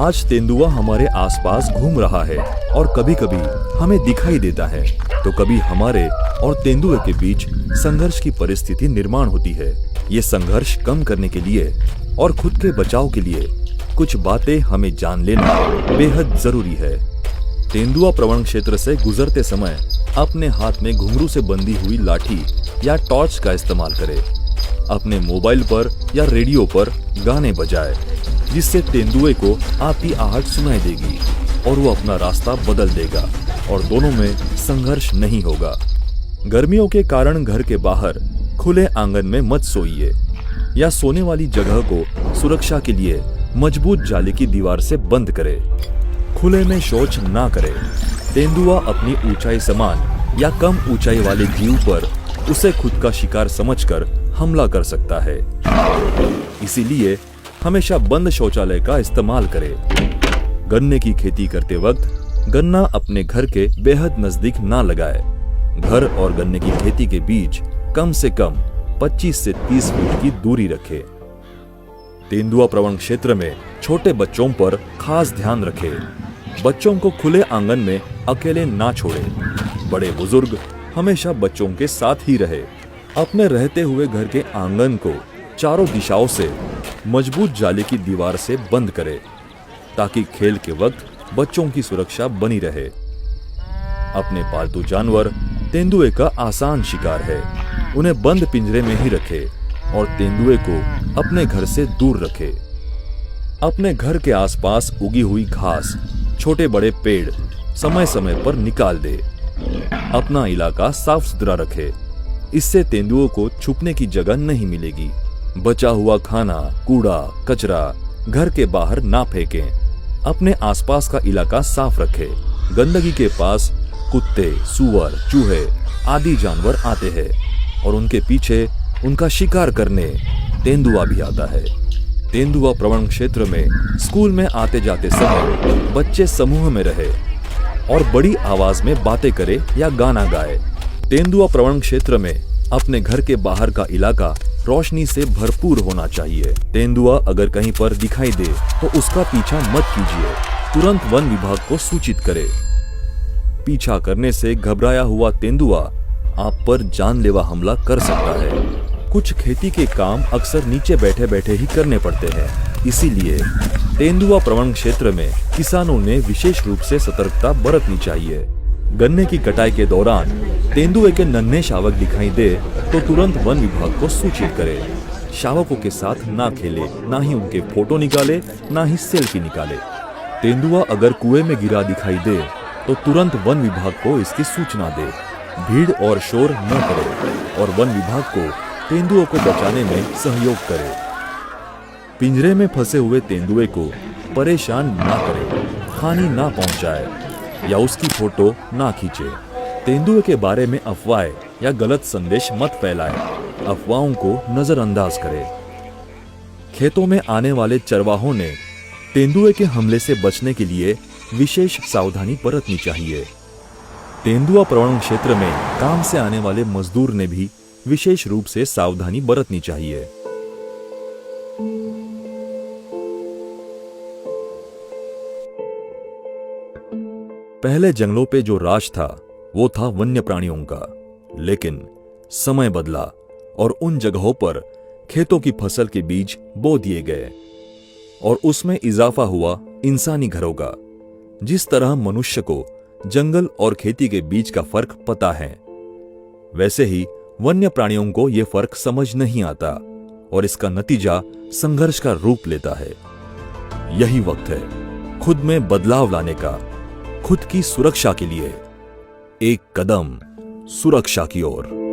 आज तेंदुआ हमारे आसपास घूम रहा है और कभी-कभी हमें दिखाई देता है, तो कभी हमारे और तेंदुए के बीच संघर्ष की परिस्थिति निर्माण होती है। ये संघर्ष कम करने के लिए और खुद के बचाव के लिए कुछ बातें हमें जान लेना बेहद जरूरी है। तेंदुआ प्रवण क्षेत्र से गुजरते समय अपने हाथ में घुंघरू से बंधी हुई लाठी या टॉर्च का इस्तेमाल करें। अपने मोबाइल पर या रेडियो पर गाने बजाए, जिससे तेंदुए को आपकी आहट सुनाई देगी और वो अपना रास्ता बदल देगा और दोनों में संघर्ष नहीं होगा। गर्मियों के कारण घर के बाहर खुले आंगन में मत सोइए या सोने वाली जगह को सुरक्षा के लिए मजबूत जाली की दीवार से बंद करें। खुले में शौच ना करें। तेंदुआ अपनी ऊंचाई समान या कम ऊंचाई वाले जीव पर उसे खुद का शिकार समझकर हमला कर सकता है। इसीलिए हमेशा बंद शौचालय का इस्तेमाल करें। गन्ने की खेती करते वक्त गन्ना अपने घर के बेहद नजदीक ना लगाए। घर और गन्ने की खेती के बीच कम से कम 25 से 30 फीट की दूरी रखें। तेंदुआ प्रवण क्षेत्र में छोटे बच्चों पर खास ध्यान रखें। बच्चों को खुले आंगन में अकेले ना छोड़ें। बड़े बुजुर्ग हमेशा बच्चों के साथ ही रहे। अपने रहते हुए घर के आंगन को चारों दिशाओं से मजबूत जाली की दीवार से बंद करें, ताकि खेल के वक्त बच्चों की सुरक्षा बनी रहे। अपने पालतू जानवर तेंदुए का आसान शिकार है। उन्हें बंद पिंजरे में ही रखें और तेंदुए को अपने घर से दूर रखें। अपने घर के आसपास उगी हुई घास, छोटे बड़े पेड़ समय समय पर निकाल दे। अपना इलाका साफ सुथरा रखे। इससे तेंदुओं को छुपने की जगह नहीं मिलेगी। बचा हुआ खाना, कूड़ा, कचरा घर के बाहर ना फेंकें। अपने आसपास का इलाका साफ रखें। गंदगी के पास कुत्ते, सुअर, चूहे आदि जानवर आते हैं और उनके पीछे उनका शिकार करने तेंदुआ भी आता है। तेंदुआ प्रवण क्षेत्र में स्कूल में आते जाते समय बच्चे समूह में रहे और बड़ी आवाज में बातें करे या गाना गाए। तेंदुआ प्रवण क्षेत्र में अपने घर के बाहर का इलाका रोशनी से भरपूर होना चाहिए। तेंदुआ अगर कहीं पर दिखाई दे तो उसका पीछा मत कीजिए। तुरंत वन विभाग को सूचित करें। पीछा करने से घबराया हुआ तेंदुआ आप पर जानलेवा हमला कर सकता है। कुछ खेती के काम अक्सर नीचे बैठे बैठे ही करने पड़ते हैं। इसीलिए तेंदुआ प्रवण क्षेत्र में किसानों ने विशेष रूप से सतर्कता बरतनी चाहिए। गन्ने की कटाई के दौरान तेंदुए के नन्हे शावक दिखाई दे तो तुरंत वन विभाग को सूचित करें। शावकों के साथ ना खेले, ना ही उनके फोटो निकाले, ना ही सेल्फी निकाले। तेंदुआ अगर कुएं में गिरा दिखाई दे तो तुरंत वन विभाग को इसकी सूचना दे। भीड़ और शोर न करे और वन विभाग को तेंदुओं को बचाने में सहयोग करे। पिंजरे में फंसे हुए तेंदुए को परेशान ना करे, हानि ना पहुंचाए या उसकी फोटो ना खींचे। तेंदुए के बारे में अफवाहें या गलत संदेश मत फैलाएं। अफवाहों को नजरअंदाज करें। खेतों में आने वाले चरवाहों ने तेंदुए के हमले से बचने के लिए विशेष सावधानी बरतनी चाहिए। तेंदुआ प्रवण क्षेत्र में काम से आने वाले मजदूर ने भी विशेष रूप से सावधानी बरतनी चाहिए। पहले जंगलों पे जो राज था वो था वन्य प्राणियों का, लेकिन समय बदला और उन जगहों पर खेतों की फसल के बीज बो दिए गए और उसमें इजाफा हुआ इंसानी घरों का। जिस तरह मनुष्य को जंगल और खेती के बीच का फर्क पता है, वैसे ही वन्य प्राणियों को यह फर्क समझ नहीं आता और इसका नतीजा संघर्ष का रूप लेता है। यही वक्त है खुद में बदलाव लाने का, खुद की सुरक्षा के लिए एक कदम सुरक्षा की ओर।